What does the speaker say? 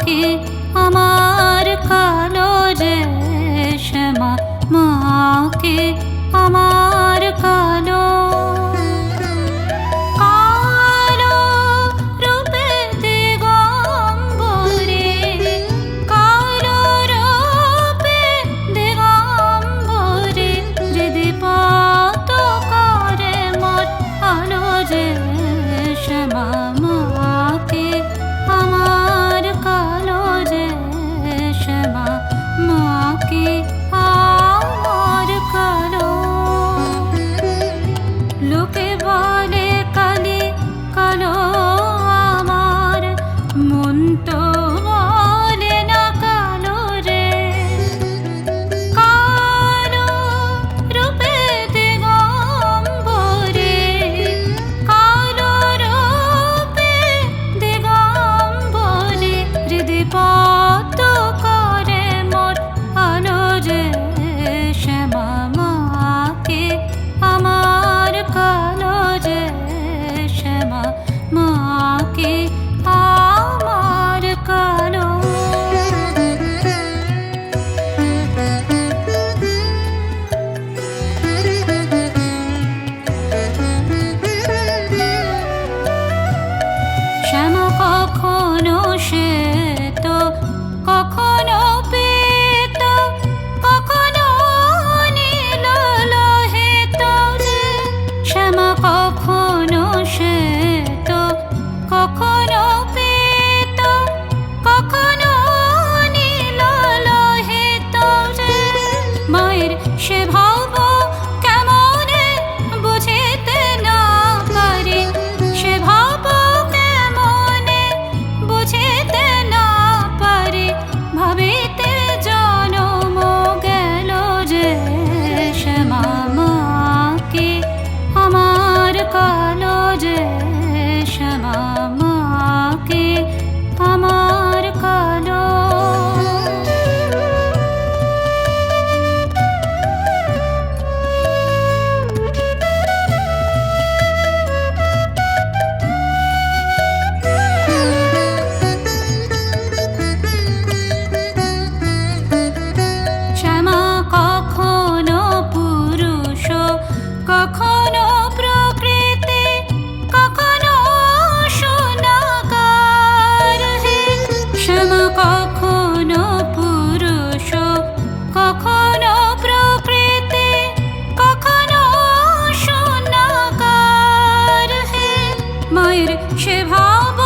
কি আমার কালো যে শ্যামা, মা কি আমার কালো। কালো রূপে দিগম্বরে, কালো রূপে দিগম্বরে, যদি পতাকারে মোর আলো যে শ্যামা, মা কি আমার কালো যে শ্যামা, মা কি আমার কালো। লোকে বলে কালি কালো আমার, মন তো বলে না কালো রে। কালো রূপে দিগম্বরে, কালো রূপে দিগম্বরে, হৃদয় পতাকারে মোর আলো যে শ্যামা, মা কি আমার কালো যে শ্যামা, মা কি আমার কালো। শ্যামা কখনো শ্বেত, কখনো পীত, কখনো নীল লোহিত রে। শ্যামা কখনো শ্বেত, কখনো পীত, কখনো নীল লোহিত রে। মায়ের সে ভাব কেমনে বুঝিতে না পারি, সে ভাব কেমনে বুঝিতে না পারি, ভাবিতে জনম গেল যে শ্যামা, মা কি আমার কালো যে শ্যামা, মা কি আমার কালো। শ্যামা কখনো পুরুষ, কখনো প্রকৃতি, কখনো সোনাকার হে। শ্যামা কখনো পুরুষ, কখনো প্রকৃতি, কখনো সোনাকার হে। মায়ের সে ভাব